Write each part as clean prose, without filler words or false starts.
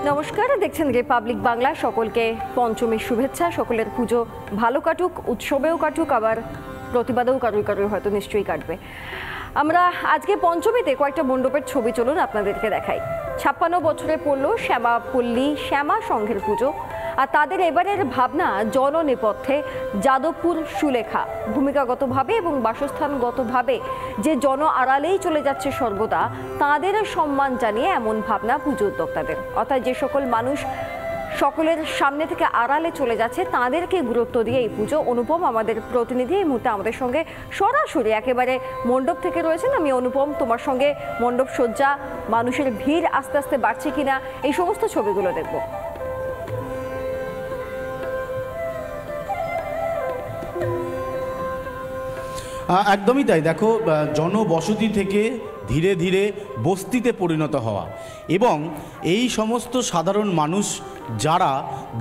নমস্কার, দেখছেন রিপাবলিক বাংলা। সকলকে পঞ্চমীর শুভেচ্ছা। সকলের পুজো ভালো কাটুক, উৎসবেও কাটুক, আবার প্রতিবাদেও কারুর হয়তো নিশ্চয়ই কাটবে। আমরা আজকে পঞ্চমীতে কয়েকটা মণ্ডপের ছবি চলুন আপনাদেরকে দেখাই। 56 বছরে পড়ল শ্যামাপল্লী শ্যামা সংঘের পুজো, আর তাদের এবারের ভাবনা জননেপথ্যে যাদবপুর সুলেখা। ভূমিকাগতভাবে এবং বাসস্থানগতভাবে যে জন আড়ালেই চলে যাচ্ছে সর্বদা, তাদের সম্মান জানিয়ে এমন ভাবনা পুজো উদ্যোক্তাদের। অর্থাৎ যে সকল মানুষ সকলের সামনে থেকে আড়ালে চলে যাচ্ছে তাদেরকে গুরুত্ব দিয়ে এই পুজো। অনুপম আমাদের প্রতিনিধি এই মুহূর্তে আমাদের সঙ্গে সরাসরি একেবারে মণ্ডপ থেকে রয়েছেন। আমি অনুপম, তোমার সঙ্গে মণ্ডপ সজ্জা, মানুষের ভিড় আস্তে আস্তে বাড়ছে কিনা, এই সমস্ত ছবিগুলো দেখব। একদমই তাই। দেখো, জনবসতি থেকে ধীরে ধীরে বস্তিতে পরিণত হওয়া এবং এই সমস্ত সাধারণ মানুষ যারা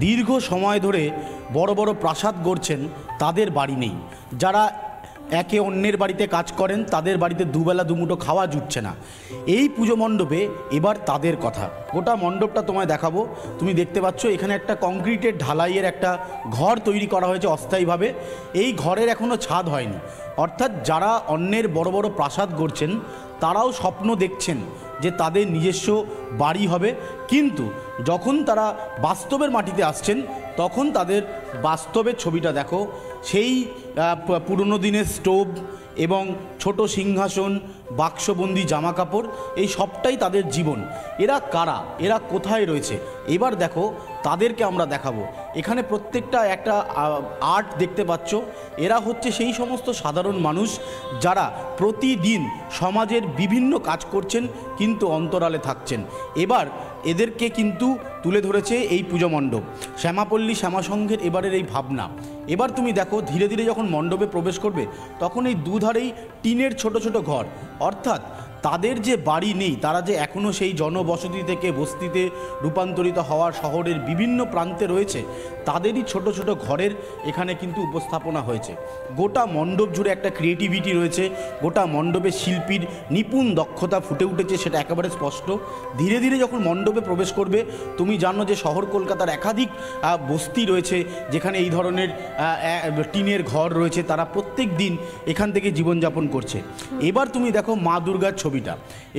দীর্ঘ সময় ধরে বড় বড় প্রাসাদ গড়ছেন, তাদের বাড়ি নেই। যারা একে অন্যের বাড়িতে কাজ করেন, তাদের বাড়িতে দুবেলা দুমুঠো খাওয়া জুটছে না। এই পুজো মণ্ডপে এবার তাদের কথা। গোটা মণ্ডপটা তোমায় দেখাবো। তুমি দেখতে পাচ্ছ এখানে একটা কংক্রিটের ঢালাইয়ের একটা ঘর তৈরি করা হয়েছে অস্থায়ীভাবে। এই ঘরের এখনও ছাদ হয়নি। অর্থাৎ যারা অন্যের বড় বড় প্রাসাদ গড়ছেন তারাও স্বপ্ন দেখছেন যে তাদের নিজস্ব বাড়ি হবে, কিন্তু যখন তারা বাস্তবের মাটিতে আসছেন তখন তাদের বাস্তবের ছবিটা দেখো। সেই পুরনো দিনের স্টোভ এবং ছোট সিংহাসন, বাক্সবন্দি জামা কাপড়, এই সবটাই তাদের জীবন। এরা কারা, এরা কোথায় রয়েছে, এবার দেখো তাদেরকে আমরা দেখাবো। এখানে প্রত্যেকটা একটা আর্ট দেখতে পাচ্ছ। এরা হচ্ছে সেই সমস্ত সাধারণ মানুষ যারা প্রতিদিন সমাজের বিভিন্ন কাজ করছেন কিন্তু অন্তরালে থাকছেন। এবার এদেরকে কিন্তু তুলে ধরেছে এই পুজো মণ্ডপ। শ্যামাপল্লী শ্যামা সংঘের এবারের এই ভাবনা। এবার তুমি দেখো ধীরে ধীরে যখন মণ্ডপে প্রবেশ করবে তখন এই দুধারেই টিনের ছোট ছোট ঘর। অর্থাৎ তাদের যে বাড়ি নেই, তারা যে এখনও সেই জনবসতি থেকে বস্তিতে রূপান্তরিত হওয়ার শহরের বিভিন্ন প্রান্তে রয়েছে, তাদেরই ছোট ছোট ঘরের এখানে কিন্তু উপস্থাপনা হয়েছে। গোটা মণ্ডপ জুড়ে একটা ক্রিয়েটিভিটি রয়েছে। গোটা মণ্ডপে শিল্পীর নিপুণ দক্ষতা ফুটে উঠেছে, সেটা একেবারে স্পষ্ট। ধীরে ধীরে যখন মণ্ডপে প্রবেশ করবে, তুমি জানো যে শহর কলকাতার একাধিক বস্তি রয়েছে যেখানে এই ধরনের টিনের ঘর রয়েছে। তারা প্রত্যেক দিন এখান থেকে জীবনযাপন করছে। এবার তুমি দেখো মা দুর্গার ছবিটা।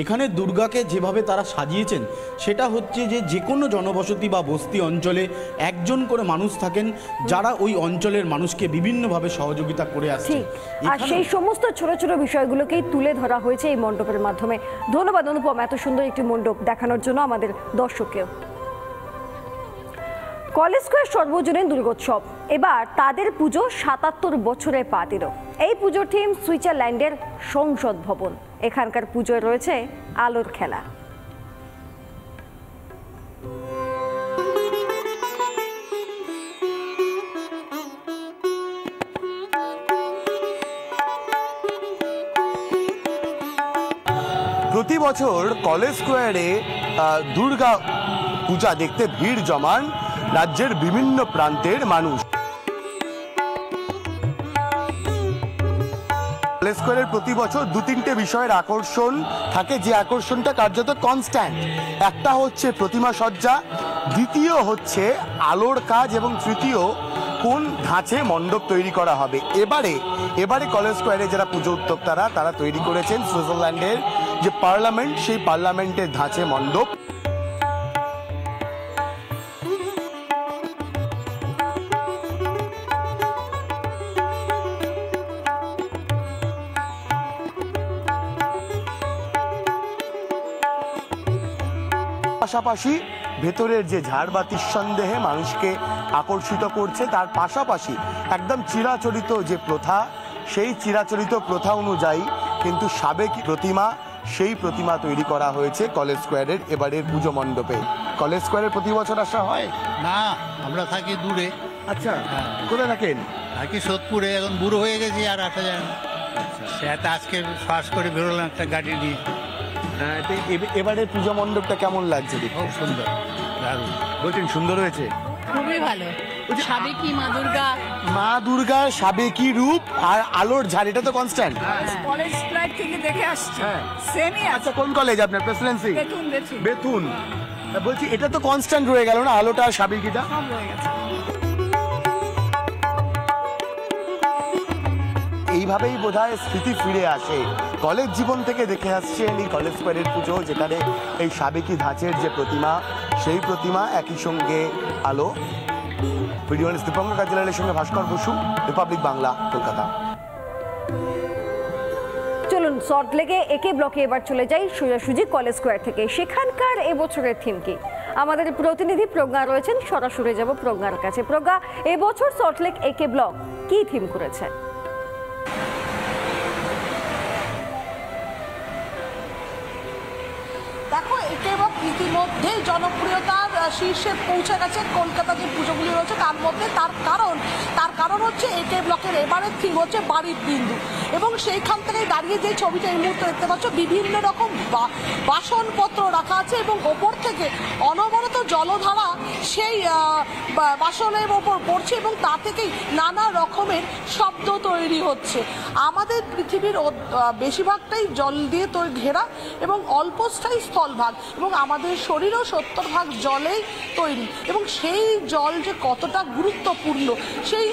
এখানে দুর্গাকে যেভাবে তারা সাজিয়েছেন সেটা হচ্ছে যে কোনো জনবসতি বা বস্তি অঞ্চলে একজন করে মানুষ থাকেন যারা ওই অঞ্চলের মানুষকে বিভিন্নভাবে সহযোগিতা করে আসছে। আর সেই সমস্ত ছোট ছোট বিষয়গুলোকেই তুলে ধরা হয়েছে এই মণ্ডপের মাধ্যমে। ধন্যবাদ অনুপম, এত সুন্দর একটি মণ্ডপ দেখানোর জন্য আমাদের দর্শককেও। কলেজ স্কয়ার সর্বজনীন দুর্গোৎসব, এবার তাদের পুজো ৭৭ বছরে পা দিল। এই পুজোর থিম সুইজারল্যান্ডের সংসদ ভবন। এখানকার পুজোয় রয়েছে আলোর খেলা। প্রতি বছর কলেজ স্কোয়ারে দুর্গা পূজা দেখতে ভিড় জমান রাজ্যের বিভিন্ন প্রান্তের মানুষ। কলেজ স্কোয়ারের প্রতি বছর দু তিনটে বিষয়ের আকর্ষণ থাকে, যে আকর্ষণটা কার্যত কনস্ট্যান্ট। একটা হচ্ছে প্রতিমা সজ্জা, দ্বিতীয় হচ্ছে আলোর কাজ, এবং তৃতীয় কোন ধাঁচে মণ্ডপ তৈরি করা হবে। এবারে কলেজ স্কোয়ারে যারা পুজো উদ্যোক্তারা তারা তৈরি করেছেন সুইজারল্যান্ডের যে পার্লামেন্ট, সেই পার্লামেন্টের ধাঁচে মণ্ডপ। পাশাপাশি ভেতরের যে ঝাড়বাতির সন্দেহে মানুষকে আকর্ষিত করছে, তার পাশাপাশি একদম চিরাচরিত যে প্রথা, সেই চিরাচরিত প্রথা অনুযায়ী কিন্তু সাবেকি প্রতিমা, সেই প্রতিমা তৈরি করা হয়েছে কলেজ স্কোয়ারের এবারের পুজো মণ্ডপে। কলেজ স্কোয়ারের প্রতি বছর আসা হয় না, আমরা থাকি দূরে। আচ্ছা, কোথায় থাকেন? থাকি সোদপুরে, এখন বুড়ো হয়ে গেছি, আর আসা যায় না। সেটা আজকে পাস করে বেরোলাম একটা গাড়ি নিয়ে। এবারের পুজো মণ্ডপটা কেমন লাগছে? খুব সুন্দর, দারুণ। বলছেন সুন্দর হয়েছে? খুবই ভালো। সাবেকি মা দুর্গার সাবেকি রূপ আর আলোর ঝাড়, এটা তো কনস্ট্যান্ট। কলেজ লাইফ থেকে দেখে আসছে, সেমই আছে। আচ্ছা, কোন কলেজ আপনার? প্রেসিডেন্সি? বেতুন। বেতুন। বলছি এটা তো কনস্ট্যান্ট রয়ে গেল না, আলোটা আর সাবেকিটা? এইভাবেই বোধহয় স্মৃতি ফিরে আসে। কলেজ জীবন থেকে দেখে আসছেন এই কলেজ স্কোয়ারের পুজো, যেখানে এই সাবেকি ধাঁচের যে প্রতিমা, সেই প্রতিমা একই সঙ্গে আলো। ভিডিও দীপঙ্কর কাজলালের সঙ্গে ভাস্কর বসু, রিপাবলিক বাংলা, কলকাতা। চলুন সল্টলেকে একে ব্লকে এবার চলে যাই সোজাসুজি কলেজ স্কোয়ার থেকে। সেখানকার এবছরের থিম কি? আমাদের প্রতিনিধি প্রজ্ঞা রয়েছেন, সরাসরি যাব প্রজ্ঞার কাছে। প্রজ্ঞা, এবছর সল্টলেক একে ব্লক কি থিম করেছে? দেখো, একে এবং ইতিমধ্যেই জনপ্রিয়তার শীর্ষে পৌঁছে গেছে কলকাতা যে পুজোগুলি রয়েছে তার মধ্যে। তার কারণ হচ্ছে একে ব্লকের এবারের থিম হচ্ছে বাড়ির বিন্দু, এবং সেইখান থেকে দাঁড়িয়ে যে ছবিটা এই মুহূর্তে দেখতে পাচ্ছ, বিভিন্ন রকম বাসনপত্র রাখা আছে এবং ওপর থেকে অনবরত জলধারা সেই বাসনের ওপর পড়ছে এবং তা থেকেই নানা রকমের শব্দ তৈরি হচ্ছে। আমাদের পৃথিবীর বেশিরভাগটাই জল দিয়ে ঘেরা এবং অল্পস্থায়ী স্থলভাগ, এবং আমাদের শরীরও 70% জলেই তৈরি, এবং সেই জল যে কতটা গুরুত্বপূর্ণ সেই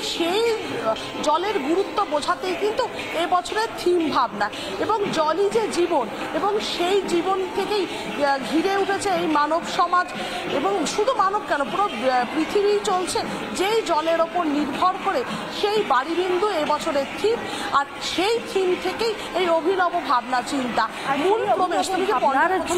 জলের গুরুত্ব বোঝাতেই কিন্তু এবছরের থিম ভাবনা। এবং জলই যে জীবন, এবং সেই জীবন থেকেই ঘিরে উঠেছে এই মানব সমাজ, এবং শুধু মানব কেন, পুরো পৃথিবী চলছে যেই জলের ওপর নির্ভর করে। সেই বাড়িবিন্দু এবছরের থিম, আর সেই থিম থেকেই এই অভিনব ভাবনা চিন্তা। মূল প্রবেশ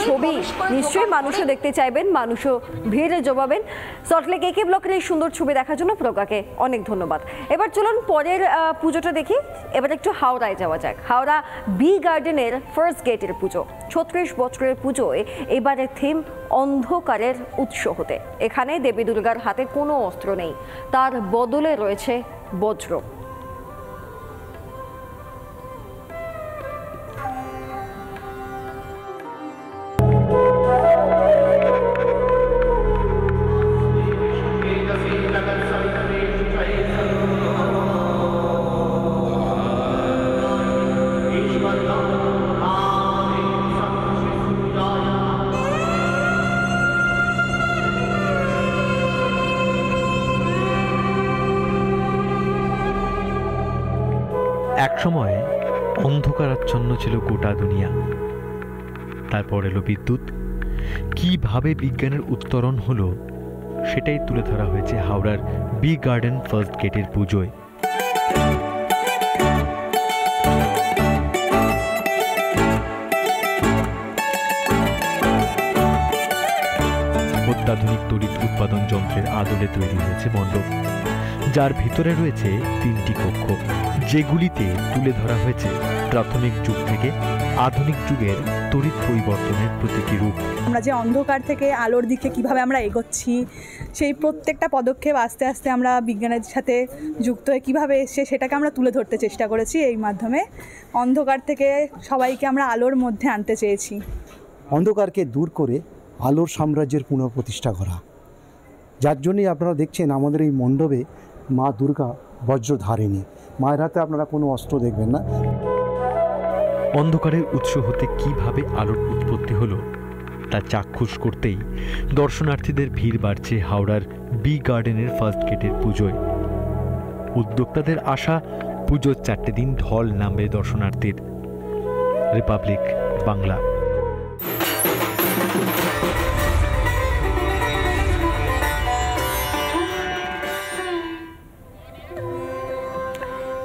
ছবি নিশ্চয়ই মানুষও দেখতে চাইবেন, মানুষও ভিড়ে জমাবেন। সল্টলেক একে ব্লকের এই সুন্দর ছবি দেখার জন্য প্রজ্ঞাকে অনেক ধন্যবাদ। এবার চলুন পরের পুজোটা দেখি। এবার একটু হাওড়ায় যাওয়া যাক। হাওড়া বি গার্ডেনের ফার্স্ট গেটের পুজো, 36 বছরের পুজোয় এবারের থিম অন্ধকারের উৎস হতে। এখানে দেবী দুর্গার হাতে কোনো অস্ত্র নেই, তার বদলে রয়েছে বজ্র। একসময় অন্ধকারাচ্ছন্ন ছিল গোটা দুনিয়া, তারপর এলো বিদ্যুৎ। কিভাবে বিজ্ঞানের উত্তরণ হলো সেটাই তুলে ধরা হয়েছে হাওড়ার বি গার্ডেন ফার্স্ট গেটের পুজোয়। অত্যাধুনিক তড়িৎ উৎপাদন যন্ত্রের আদলে তৈরি হয়েছে মণ্ডপ, যার ভিতরে রয়েছে 3টি কক্ষ, যেগুলিতে তুলে ধরা হয়েছে প্রাথমিক যুগ থেকে আধুনিক যুগের তড়িৎ পরিবর্তনের প্রতীকী রূপ। আমরা যে অন্ধকার থেকে আলোর দিকে কিভাবে আমরা এগোচ্ছি, সেই প্রত্যেকটা পদক্ষেপ আস্তে আস্তে আমরা বিজ্ঞানের সাথে যুক্ত হয়ে কীভাবে এসছে সেটাকে আমরা তুলে ধরতে চেষ্টা করেছি। এই মাধ্যমে অন্ধকার থেকে সবাইকে আমরা আলোর মধ্যে আনতে চেয়েছি। অন্ধকারকে দূর করে আলোর সাম্রাজ্যের পুনঃপ্রতিষ্ঠা করা, যার জন্যই আপনারা দেখছেন আমাদের এই মণ্ডপে মা দুর্গা বজ্রধারিণী। মায়ের হাতে আপনারা কোনো অস্ত্র দেখবেন না। অন্ধকারের উৎস হতে কিভাবে আলোর উৎপত্তি হলো তা চাক্ষুষ করতেই দর্শনার্থীদের ভিড় বাড়ছে হাওড়ার বি গার্ডেনের ফার্স্ট গেটের পুজোয়। উদ্যোক্তাদের আশা, পুজোর 4টে দিন ঢল নামবে দর্শনার্থীর। রিপাবলিক বাংলা।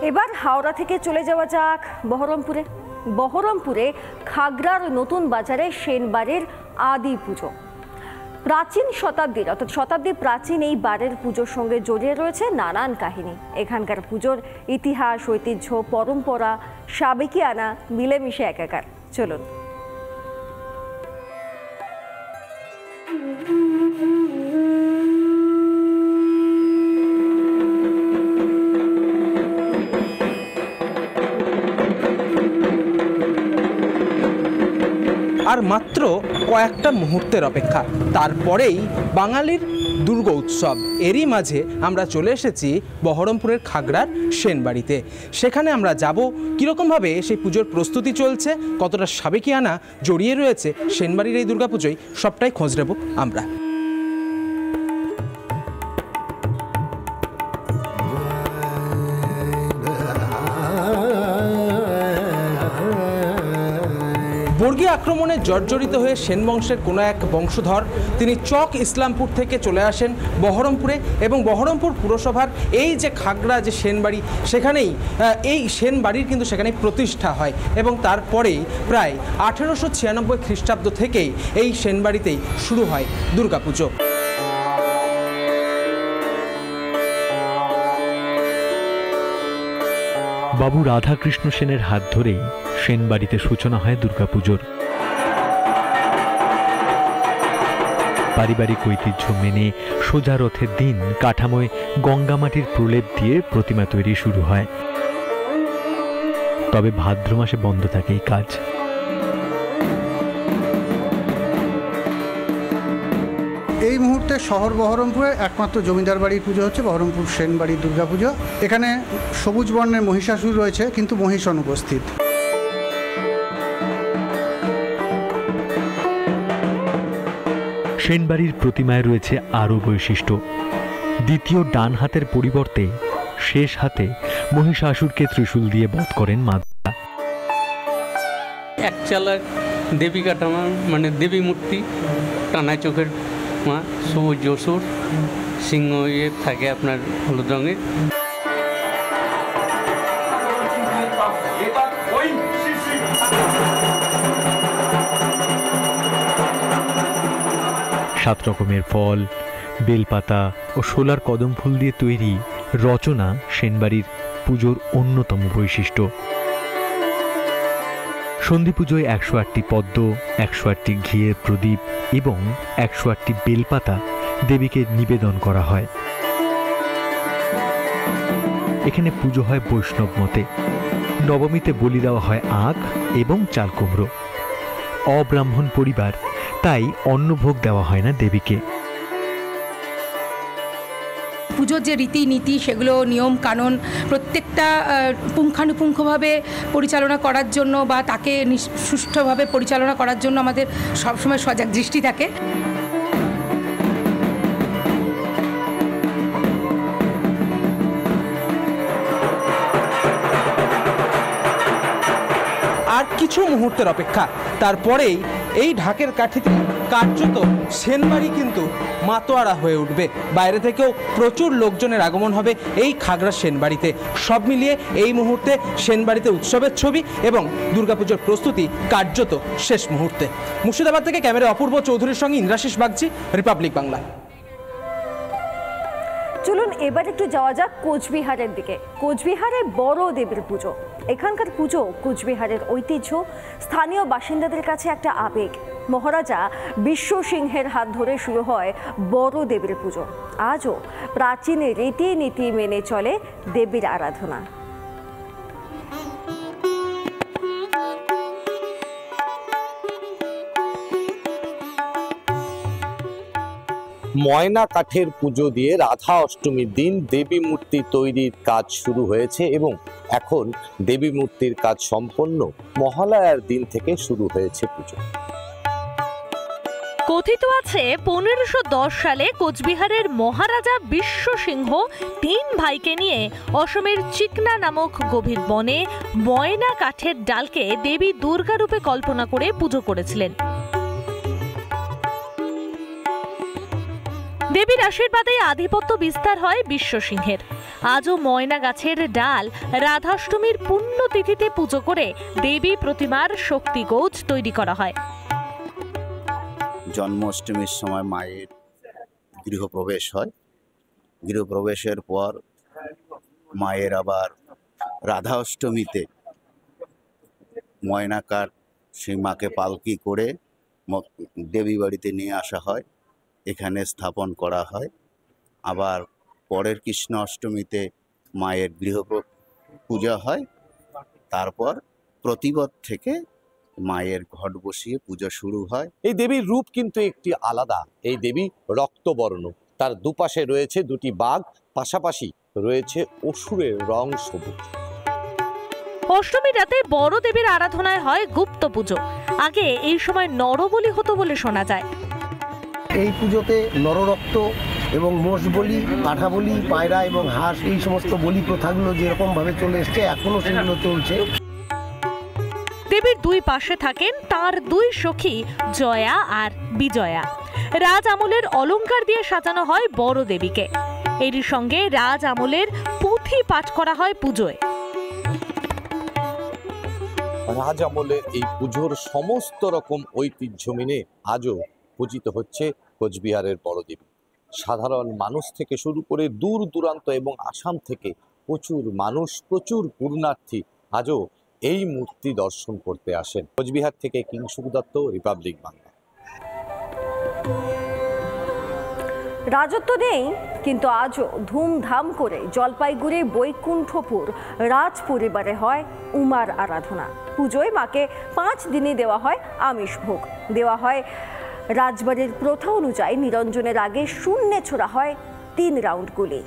এবার হাওড়া থেকে চলে যাওয়া যাক বহরমপুরে। বহরমপুরে খাগড়ার নতুন বাজারে সেনবাড়ির আদি পুজো। প্রাচীন শতাব্দীর অর্থাৎ শতাব্দী প্রাচীন এই বারের পুজোর সঙ্গে জড়িয়ে রয়েছে নানান কাহিনী। এখানকার পুজোর ইতিহাস, ঐতিহ্য, পরম্পরা, সাবেকিয়ানা মিলেমিশে একাকার। চলুন। আর মাত্র কয়েকটা মুহূর্তের অপেক্ষা, তারপরেই বাঙালির দুর্গা উৎসব। এরই মাঝে আমরা চলে এসেছি বহরমপুরের খাগড়ার সেনবাড়িতে। সেখানে আমরা যাব কীরকমভাবে সেই পুজোর প্রস্তুতি চলছে, কতটা সাবেকিয়ানা জড়িয়ে রয়েছে সেনবাড়ির এই দুর্গাপুজোয়, সবটাই খোঁজ নেব আমরা। বর্গী আক্রমণে জর্জরিত হয়ে সেন বংশের কোনো এক বংশধর তিনি চক ইসলামপুর থেকে চলে আসেন বহরমপুরে, এবং বহরমপুর পুরসভার এই যে খাগড়া যে সেনবাড়ি, সেখানেই এই সেনবাড়ির কিন্তু সেখানে প্রতিষ্ঠা হয়, এবং তারপরেই প্রায় 1896 খ্রিস্টাব্দ থেকেই এই সেনবাড়িতেই শুরু হয় দুর্গাপুজো। বাবু রাধাকৃষ্ণ সেনের হাত ধরেই সেনবাড়িতে সূচনা হয় দুর্গাপুজোর। পারিবারিক ঐতিহ্য মেনে সোজা রথের দিন কাঠামোয় গঙ্গামাটির প্রলেপ দিয়ে প্রতিমা তৈরি শুরু হয়। তবে ভাদ্র মাসে বন্ধ থাকে এই কাজ। এই মুহূর্তে শহর বহরমপুরে একমাত্র জমিদার বাড়ির পুজো হচ্ছে বহরমপুর সেনবাড়ির দুর্গাপুজো। এখানে সবুজ বর্ণের মহিষাসুর রয়েছে, কিন্তু মহিষ অনুপস্থিত। সেনবাড়ির প্রতিমায় রয়েছে আরও বৈশিষ্ট্য। দ্বিতীয় ডান হাতের পরিবর্তে শেষ হাতে মহিষাসুরকে ত্রিশূল দিয়ে বধ করেন মা। এক চালার দেবী কাঠামো, মানে দেবী মূর্তি, টানা চোখের মা, সবুজ অসুর, সিংহ থাকে আপনার হলুদ রঙের। সাত রকমের ফল, বেলপাতা ও শোলার কদম ফুল দিয়ে তৈরি রচনা সেনবাড়ির পুজোর অন্যতম বৈশিষ্ট্য। সন্ধি পুজোয় 108টি পদ্ম, 108টি ঘিয়ের প্রদীপ এবং 108টি বেলপাতা দেবীকে নিবেদন করা হয়। এখানে পুজো হয় বৈষ্ণব মতে। নবমীতে বলি দেওয়া হয় আখ এবং চাল কুমড়ো। অব্রাহ্মণ পরিবার, তাই অন্নভোগ দেওয়া হয় না দেবীকে। পুজোর যে রীতিনীতি, সেগুলো নিয়ম কানুন প্রত্যেকটা পুঙ্খানুপুঙ্খভাবে পরিচালনা করার জন্য বা তাকে সুষ্ঠুভাবে পরিচালনা করার জন্য আমাদের সবসময় সজাগ দৃষ্টি থাকে। আর কিছু মুহূর্তের অপেক্ষা, তারপরেই এই ঢাকের কাঠিতে কার্যত সেনবাড়ি কিন্তু মাতোয়ারা হয়ে উঠবে। বাইরে থেকেও প্রচুর লোকজনের আগমন হবে এই খাগড়া সেনবাড়িতে। সব মিলিয়ে এই মুহূর্তে সেনবাড়িতে উৎসবের ছবি এবং দুর্গাপুজোর প্রস্তুতি কার্যত শেষ মুহূর্তে। মুর্শিদাবাদ থেকে ক্যামেরা অপূর্ব চৌধুরীর সঙ্গে ইন্দ্রাশিস বাগচি, রিপাবলিক বাংলা। চলুন এবার একটু যাওয়া যাক কোচবিহারের দিকে। কোচবিহারে বড় দেবীর পুজো। এখানকার পুজো কোচবিহারের ঐতিহ্য, স্থানীয় বাসিন্দাদের কাছে একটা আবেগ। মহারাজা বিশ্ব সিংহের হাত ধরে শুরু হয় বড় দেবীর পুজো। আজও প্রাচীন রীতিনীতি মেনে চলে দেবীর আরাধনা। ময়না কাঠের পুজো দিয়ে রাধা অষ্টমীর দিন দেবী মূর্তি তৈরির কাজ শুরু হয়েছে এবং এখন দেবী মূর্তির কাজ সম্পন্ন। মহালয়ার দিন থেকে শুরু হয়েছে পুজো। কথিত আছে 1510 সালে কোচবিহারের মহারাজা বিশ্ব সিংহ 3 ভাইকে নিয়ে অসমের চিকনা নামক গভীর বনে ময়না কাঠের ডালকে দেবী দুর্গা রূপে কল্পনা করে পুজো করেছিলেন। দেবীর আশীর্বাদে আধিপত্য বিস্তার হয় বিশ্ব সিংহের। আজও ময়না গাছের ডাল রাধাষ্টমীর পুণ্যতিথিতে পুজো করে দেবী প্রতিমার শক্তি গৌজ তৈরি করা হয়। জন্মাষ্টমীর সময় মায়ের গৃহপ্রবেশ হয়। গৃহপ্রবেশের পর মায়ের আবার রাধা অষ্টমীতে ময়না কাঠ সেই মাকে পালকি করে দেবী বাড়িতে নিয়ে আসা হয়, এখানে স্থাপন করা হয়। আবার পরের কৃষ্ণ অষ্টমীতে মায়ের গৃহ পূজা হয়। তারপর প্রতিবদ থেকে মায়ের ঘট বসিয়ে পূজা শুরু হয়। এই দেবীর রূপ কিন্তু একটি আলাদা। এই দেবী রক্তবর্ণ, তার দুপাশে রয়েছে দুটি বাঘ, পাশাপাশি রয়েছে অসুরের রং সবুজ। অষ্টমী রাতে বড় দেবীর আরাধনায় হয় গুপ্ত পুজো। আগে এই সময় নরবলি হতো বলে শোনা যায়। এই পুজোতে নররক্ত এবং মোষ বলি, পাঠা বলি, পায়রা এবং হাঁস, এই সমস্ত বলি প্রথাগুলো যেরকম ভাবে চলে এসছে এখনো সেগুলো চলছে। দেবীর দুই পাশে থাকেন তার দুই সখী জয়া আর বিজয়া। রাজ আমলের অলংকার দিয়ে সাজানো হয় বড় দেবীকে। এরই সঙ্গে রাজ আমলের পুঁথি পাঠ করা হয় পুজোয়। রাজ আমলের এই পুজোর সমস্ত রকম ঐতিহ্য মেনে আজও পূজিত হচ্ছে কোচবিহারের বড় দেবী। সাধারণ মানুষ থেকে শুরু করে দূর দূরান্ত এবং আসাম থেকে প্রচুর মানুষ, প্রচুর পুণ্যার্থী আজও এই মূর্তি দর্শন করতে আসেন। কোচবিহার থেকে কিংশুক দত্ত, রিপাবলিক বাংলা। রাজত্ব নেই, কিন্তু আজও ধুমধাম করে জলপাইগুড়ির বৈকুণ্ঠপুর রাজ পরিবারে হয় উমার আরাধনা। পুজোয় মাকে 5 দিনই দেওয়া হয় আমিষ ভোগ। দেওয়া হয় রাজবাড়ির প্রথা অনুযায়ী নিরঞ্জনের আগে শূন্যে ছোড়া হয় 3 রাউন্ড গুলি।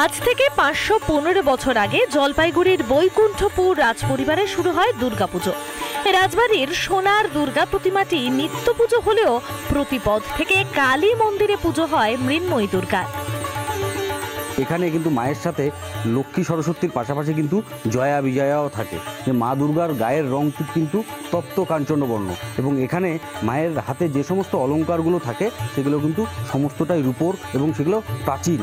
আজ থেকে 515 বছর আগে জলপাইগুড়ির বৈকুণ্ঠপুর রাজপরিবারে শুরু হয় দুর্গাপুজো। রাজবাড়ির সোনার দুর্গা প্রতিমাটি নিত্য পুজো হলেও প্রতিপদ থেকে কালী মন্দিরে পুজো হয় মৃন্ময়ী দুর্গার। এখানে কিন্তু মায়ের সাথে লক্ষ্মী সরস্বতীর পাশাপাশি কিন্তু জয়া বিজয়াও থাকে। যে মা দুর্গার গায়ের রংটি কিন্তু তপ্ত কাঞ্চনবর্ণ এবং এখানে মায়ের হাতে যে সমস্ত অলংকারগুলো থাকে সেগুলো কিন্তু সমস্তটাই রূপোর এবং সেগুলো প্রাচীন।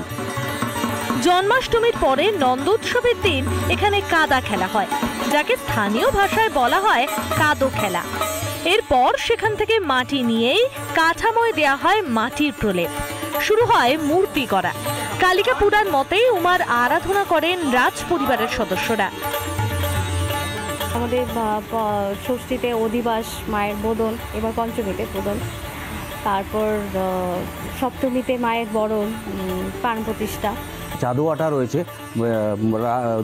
জন্মাষ্টমীর পরে নন্দোৎসবের দিন এখানে কাদা খেলা হয়, যাকে স্থানীয় ভাষায় বলা হয় কাদো খেলা। এরপর সেখান থেকে মাটি নিয়েই কাঠামোয় দেয়া হয় মাটির প্রলেপ। শুরু হয় মূর্তি করা। কালিকা পুরাণ মতেই উমার আরাধনা করেন রাজ পরিবারের সদস্যরা। আমাদের ষষ্ঠীতে অধিবাস মায়ের বোধন, এবার পঞ্চমীতে বোধন, তারপর সপ্তমীতে মায়ের বরণ, প্রাণ প্রতিষ্ঠা। চাঁদোয়াটা রয়েছে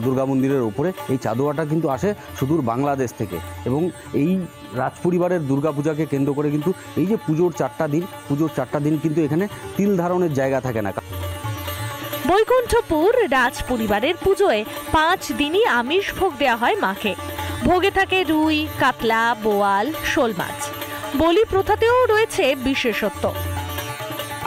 দুর্গা মন্দিরের ওপরে। এই চাঁদোয়াটা কিন্তু আসে সুদূর বাংলাদেশ থেকে এবং এই রাজপরিবারের দুর্গাপূজাকে কেন্দ্র করে কিন্তু এই যে পুজোর 4টা দিন কিন্তু এখানে তিল ধারণের জায়গা থাকে না। বৈকুণ্ঠপুর রাজ পরিবারের পুজোয় 5 দিনই আমিষ ভোগ দেওয়া হয় মাকে। ভোগে থাকে রুই, কাতলা, বোয়াল, শোল মাছ। বলি প্রথাতেও রয়েছে বিশেষত্ব।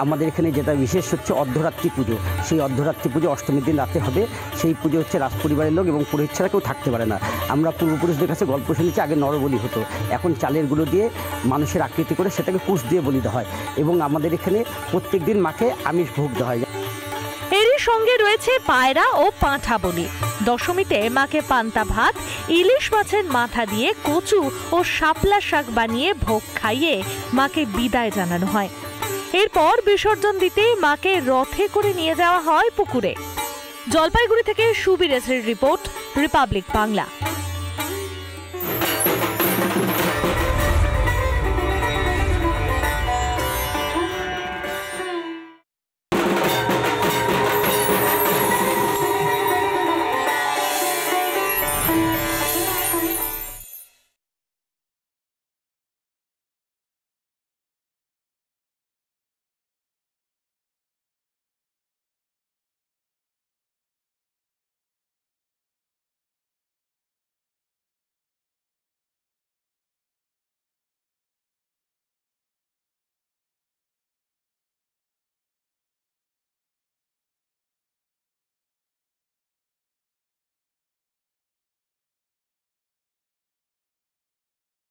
আমাদের এখানে যেটা বিশেষ হচ্ছে অর্ধরাত্রি পুজো। সেই অর্ধরাত্রি পুজো অষ্টমীর দিন রাতে হবে। সেই পুজো হচ্ছে রাজপরিবারের লোক এবং পুরোহিত ছাড়া কেউ থাকতে পারে না। আমরা পূর্বপুরুষদের কাছে গল্প শুনেছি আগে নরবলি হতো, এখন চালের গুঁড়ো দিয়ে মানুষের আকৃতি করে সেটাকে কুশ দিয়ে বলি দেওয়া হয় এবং আমাদের এখানে প্রত্যেক দিন মাকে আমিষ ভোগ দেওয়া হয়। এরই সঙ্গে রয়েছে পায়রা ও পাঁঠা বলি। দশমীতে মাকে পান্তা ভাত, ইলিশ মাছের মাথা দিয়ে কচু ও শাপলা শাক বানিয়ে ভোগ খাইয়ে মাকে বিদায় জানানো হয়। এরপর বিসর্জন দিতে মাকে রথে করে নিয়ে যাওয়া হয় পুকুরে। জলপাইগুড়ি থেকে সুবীর এসের রিপোর্ট, রিপাবলিক বাংলা।